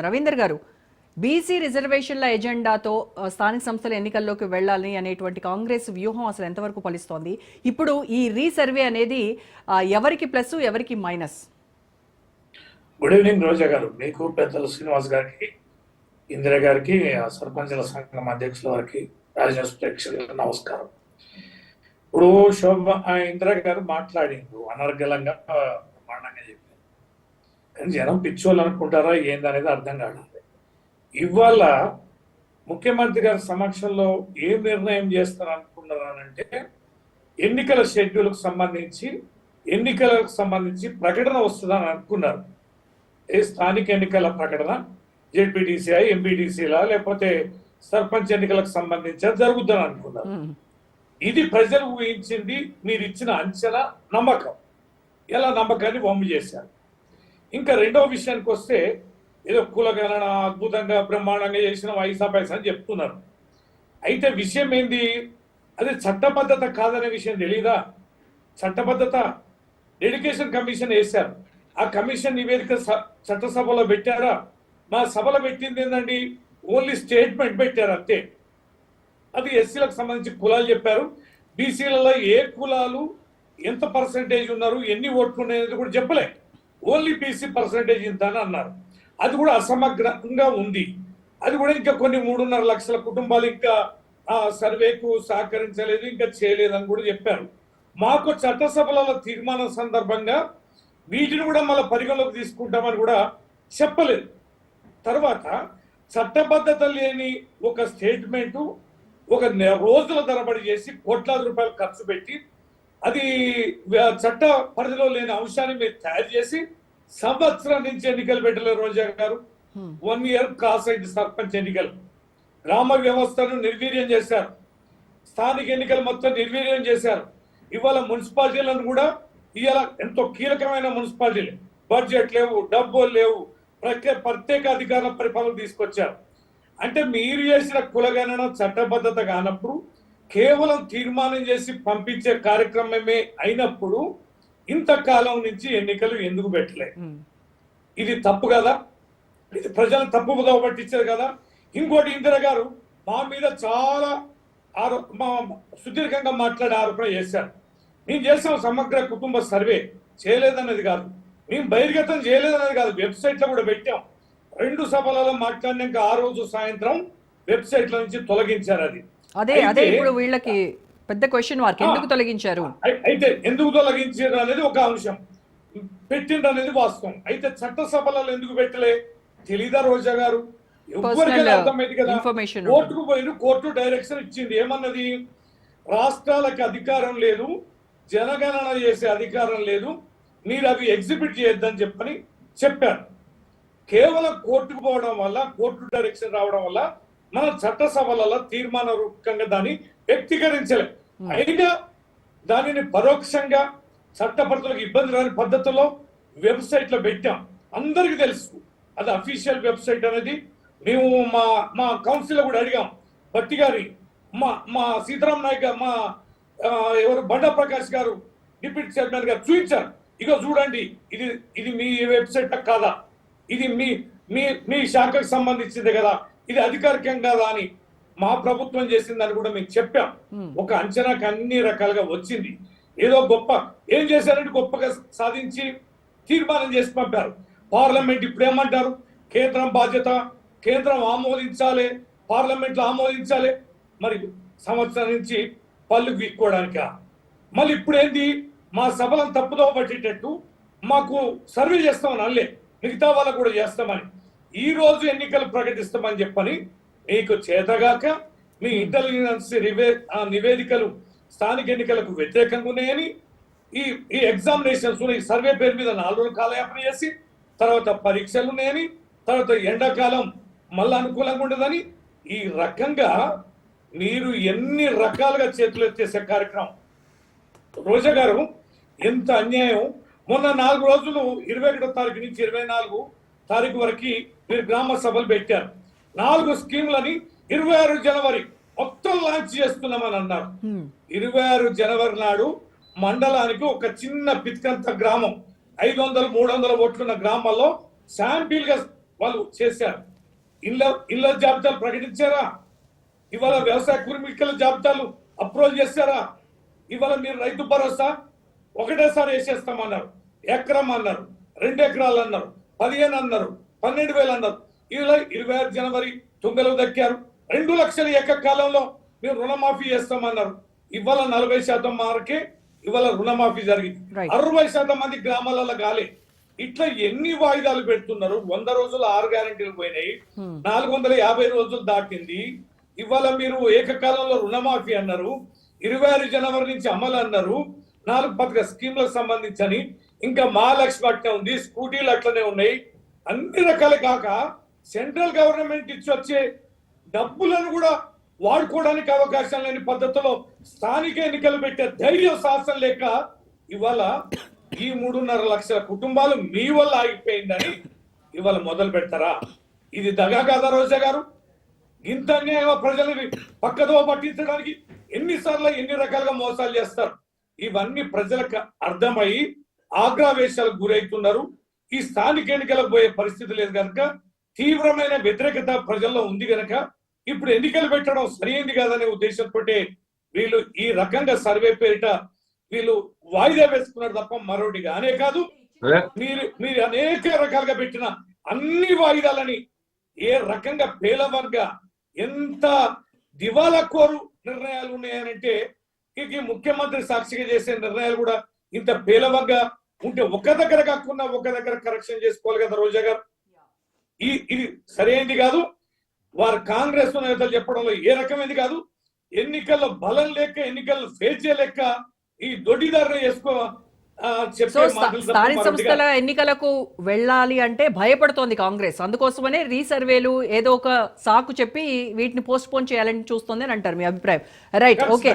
రవీందర్ గారు, బీసీ రిజర్వేషన్ల ఎజెండాతో స్థానిక సంస్థల ఎన్నికల్లోకి వెళ్ళాలి అనేటువంటి కాంగ్రెస్ వ్యూహం అసలు ఎంతవరకు ఫలిస్తోంది? ఇప్పుడు ఈ రీసర్వే అనేది ఎవరికి ప్లస్, ఎవరికి మైనస్? గుడ్ ఈవినింగ్ రోజా గారు, మీకు పెద్దలు శ్రీనివాస్ గారికి, ఇందిరా గారికి, సర్పంచుల సంఘం అధ్యక్షుల వారికి, రాజన్యూస్ ప్రేక్షకులకు నమస్కారం. ఇప్పుడు ఇందిరా గారు మాట్లాడిండ్రు అనర్గళంగా, బ్రహ్మాండంగా చెప్పారు. కానీ జనం పిచ్చోళ్ళు అనుకుంటారా ఏందనేది అర్థం కాదు. ఇవాళ ముఖ్యమంత్రి గారి సమక్షంలో ఏం నిర్ణయం చేస్తారు అనుకున్నారనంటే, ఎన్నికల షెడ్యూల్కు సంబంధించి ప్రకటన వస్తుందని అనుకున్నారు. స్థానిక ఎన్నికల ప్రకటన జెడ్పీటీసీఐ, ఎంపీటీసీలా లేకపోతే సర్పంచ్ ఎన్నికలకు సంబంధించి జరుగుతుందని అనుకున్నారు. ఇది ప్రజలు ఊహించింది, మీరు ఇచ్చిన అంచనా, నమ్మకం. ఎలా నమ్మకాన్ని వమ్ము చేశారు. ఇంకా రెండవ విషయానికి వస్తే, ఏదో కులగణన అద్భుతంగా బ్రహ్మాండంగా చేసిన వైసా పైసా అని చెప్తున్నారు. అయితే విషయం ఏంది, అది చట్టబద్ధత కాదనే విషయం తెలీదా? చట్టబద్ధత డెడికేషన్ కమిషన్ వేశారు. ఆ కమిషన్ నివేదిక చట్టసభలో పెట్టారా? మా సభలో పెట్టింది ఏంటండి, ఓన్లీ స్టేట్మెంట్ పెట్టారు అంతే. అది ఎస్సీలకు సంబంధించి కులాలు చెప్పారు. బీసీలలో ఏ కులాలు ఎంత పర్సంటేజ్ ఉన్నారు, ఎన్ని ఓట్లు ఉన్నాయనేది కూడా చెప్పలే. ఓన్లీ బీసీ పర్సంటేజ్ ఇంత అని అన్నారు. అది కూడా అసమగ్రంగా ఉంది. అది కూడా ఇంకా కొన్ని 3.5 లక్షల కుటుంబాలు ఇంకా ఆ సర్వేకు సహకరించలేదు, ఇంకా చేయలేదని కూడా చెప్పారు. మాకు చట్టసభలలో తీర్మానం సందర్భంగా వీటిని కూడా మళ్ళీ పరిగణలోకి తీసుకుంటామని కూడా చెప్పలేదు. తర్వాత చట్టబద్ధత లేని ఒక స్టేట్మెంటు ఒక రోజుల తరబడి చేసి కోట్లాది రూపాయలు ఖర్చు పెట్టి, అది చట్ట పరిధిలో లేని అంశాన్ని మీరు తయారు చేసి సంవత్సరం నుంచి ఎన్నికలు పెట్టలేరు రోజా గారు. 1 ఇయర్ క్రాస్ అయింది సర్పంచ్ ఎన్నికలు. గ్రామ వ్యవస్థను నిర్వీర్యం చేశారు. స్థానిక ఎన్నికలు మొత్తం నిర్వీర్యం చేశారు. ఇవాళ మున్సిపాలిటీలను కూడా ఇవాళ ఎంతో కీలకమైన మున్సిపాలిటీలు, బడ్జెట్ లేవు, డబ్బులు లేవు, ప్రత్యేక అధికారుల పరిపాలన తీసుకొచ్చారు. అంటే మీరు చేసిన కులగణన చట్టబద్ధత కానప్పుడు, కేవలం తీర్మానం చేసి పంపించే కార్యక్రమమే అయినప్పుడు ఇంతకాలం నుంచి ఎన్నికలు ఎందుకు పెట్టలే? ఇది తప్పు కదా, ఇది ప్రజలను తప్పుదోవ పట్టించారు కదా. ఇంకోటి, ఇందిరా గారు మా మీద చాలా సుదీర్ఘంగా మాట్లాడే ఆరోపణ చేశారు. మేము చేసాం సమగ్ర కుటుంబ సర్వే, చేయలేదన్నది కాదు, మేము బహిర్గతం చేయలేదన్నది కాదు, వెబ్సైట్లో కూడా పెట్టాం. 2 సభలలో మాట్లాడినాక ఆ రోజు సాయంత్రం వెబ్సైట్ల నుంచి తొలగించారు. అదే ఇప్పుడు వీళ్ళకి పెద్ద క్వశ్చన్ మార్క్, ఎందుకు తొలగించారు? అయితే ఎందుకు తొలగించారు అనేది ఒక అంశం, పెట్టిండ్రు అనేది వాస్తవం. అయితే చట్టసభలలో ఎందుకు పెట్టలే తెలీదా రోజా గారు? ఎవరికైనా అర్థమైంది కదా. కోర్టుకు పోయిన, కోర్టు డైరెక్షన్ ఇచ్చింది. ఏమన్నది? రాష్ట్రాలకు అధికారం లేదు, జనగణన చేసే అధికారం లేదు, మీరు అవి ఎగ్జిబిట్ చేయొద్దని చెప్పారు. కేవలం కోర్టుకు పోవడం వల్ల, కోర్టు డైరెక్షన్ రావడం వల్ల మన చట్టసభలలో తీర్మాన రూపకంగా దాన్ని వ్యక్తీకరించలేదు. అయినా దానిని పరోక్షంగా చట్టపరులకు ఇబ్బంది రాని పద్ధతిలో వెబ్సైట్లో పెట్టాం. అందరికీ తెలుసు అది అఫీషియల్ వెబ్సైట్ అనేది. మేము మా కౌన్సిల్లో కూడా అడిగాం, భట్టి గారి, మా సీతారాం నాయక్ గారు, మా ఎవరు బండా ప్రకాష్ గారు డిప్యూటీ చైర్మన్ గారు చూపించారు. ఇగో చూడండి, ఇది మీ వెబ్సైట్ కాదా, ఇది మీ శాఖకు సంబంధించింది కదా, ఇది అధికారికం కాదా అని మా ప్రభుత్వం చేసిందని కూడా మేము చెప్పాం. ఒక అంచనాకు అన్ని రకాలుగా వచ్చింది. ఏదో గొప్ప ఏం చేశారంటే గొప్పగా సాధించి తీర్మానం చేసి పంపారు. పార్లమెంట్ ఇప్పుడు ఏమంటారు? కేంద్రం బాధ్యత, కేంద్రం ఆమోదించాలి, పార్లమెంట్లో ఆమోదించాలి. మరి సంవత్సరం నుంచి పళ్ళు గీక్కోవడానిక. మళ్ళీ ఇప్పుడు ఏంది, మా సభలను తప్పుదో పట్టేటట్టు మాకు సర్వే చేస్తామని అల్లే, మిగతా వాళ్ళకు కూడా చేస్తామని, ఈ రోజు ఎన్నికలు ప్రకటిస్తామని చెప్పని మీకు చేతగాక మీ ఇంటెలిజెన్స్ నివేదికలు స్థానిక ఎన్నికలకు వ్యతిరేకంగా ఉన్నాయని, ఈ ఎగ్జామినేషన్స్ ఈ సర్వే పేరు మీద 4 రోజులు కాలయాపన చేసి, తర్వాత పరీక్షలు ఉన్నాయని, తర్వాత ఎండాకాలం మళ్ళీ అనుకూలంగా ఉండదని, ఈ రకంగా మీరు ఎన్ని రకాలుగా చేతులు ఎత్తేసే కార్యక్రమం. రోజా గారు, ఎంత అన్యాయం. మొన్న 4 రోజులు 21వ తారీఖు నుంచి 24 తారీఖు వరకు మీరు గ్రామ సభలు పెట్టారు. 4 స్కీములని 26 జనవరి మొత్తం లాంచ్ చేస్తున్నామని అన్నారు. 26 జనవరి నాడు మండలానికి ఒక చిన్న పిత్కంత గ్రామం 500-300 ఓట్లున్న గ్రామాల్లో శాంపిల్ గా వాళ్ళు చేశారు. ఇళ్ళ జాబితాలు ప్రకటించారా? ఇవాళ వ్యవసాయ కార్మికుల జాబితాలు అప్రోచ్ చేశారా? ఇవాళ మీరు రైతు భరోసా ఒకటేసారి వేసేస్తామన్నారు, ఎకరం అన్నారు, 2 ఎకరాలు అన్నారు, 15 అన్నారు, 12,000 అన్నారు. ఇలా 26 జనవరి తుంగలు దక్కారు. 2 లక్షల ఏకకాలంలో మీరు రుణమాఫీ చేస్తామన్నారు. ఇవాళ 40% మారకే ఇవాళ రుణమాఫీ జరిగింది. 60% మంది గ్రామాలలో కాలే. ఇట్లా ఎన్ని వాయిదాలు పెడుతున్నారు? 100 రోజులు 6 గ్యారెంటీలు పోయినాయి, 450 రోజులు దాటింది. ఇవాళ మీరు ఏకకాలంలో రుణమాఫీ అన్నారు, 26 జనవరి నుంచి అమలు అన్నారు, 4 పథక స్కీమ్లకు సంబంధించని, ఇంకా మహాలక్ష్మి అట్లనే ఉంది, స్కూటీలు అట్లనే ఉన్నాయి. అన్ని రకాలు కాక సెంట్రల్ గవర్నమెంట్ ఇచ్చి వచ్చే డబ్బులను కూడా వాడుకోవడానికి అవకాశం లేని పద్ధతిలో స్థానిక ఎన్నికలు పెట్టే ధైర్యం సాహసం లేక ఇవాళ ఈ 3.5 లక్షల కుటుంబాలు మీ వల్ల ఆగిపోయిందని ఇవాళ మొదలు పెడతారా? ఇది దగా కాదా రోజా గారు? ఇంత అన్యాయం ప్రజలని పక్కదో పట్టించడానికి ఎన్నిసార్లు ఎన్ని రకాలుగా మోసాలు చేస్తారు? ఇవన్నీ ప్రజలకు అర్థమై ఆగ్రహవేశాలకు గురవుతున్నారు. ఈ స్థానిక ఎన్నికలకు పోయే పరిస్థితి లేదు కనుక, తీవ్రమైన వ్యతిరేకత ప్రజల్లో ఉంది కనుక ఇప్పుడు ఎన్నికలు పెట్టడం సరైంది కాదనే ఉద్దేశంతో వీళ్ళు ఈ రకంగా సర్వే పేరిట వీళ్ళు వాయిదా వేసుకున్నారు తప్ప మరొకటి కానే కాదు. మీరు అనేక రకాలుగా పెట్టిన అన్ని వాయిదాలని ఏ రకంగా పేలవంగా ఎంత దివాలా కోరు నిర్ణయాలు ఉన్నాయనంటే, ఈ ముఖ్యమంత్రి సాక్షిగా చేసే నిర్ణయాలు కూడా ఇంత పేలవంగా ఉంటే ఒక దగ్గర కాకుండా ఒక దగ్గర కరెక్షన్ చేసుకోవాలి కదా రోజా గారు. ఇది సరైనది కాదు. వారు కాంగ్రెస్ నేతలు చెప్పడంలో ఏ రకమైనది కాదు. ఎన్నికల్లో బలం లేక, ఎన్నికల్లో ఫేస్ చేయలేక ఈ దొడ్డిదారులు చేసుకో సో స్థానిక సంస్థల ఎన్నికలకు వెళ్ళాలి అంటే భయపడుతోంది కాంగ్రెస్. అందుకోసమనే రీసర్వేలు ఏదో ఒక సాకు చెప్పి వీటిని పోస్ట్ పోన్ చేయాలని చూస్తోంది అని అంటారు. మీ అభిప్రాయం రైట్? ఓకే.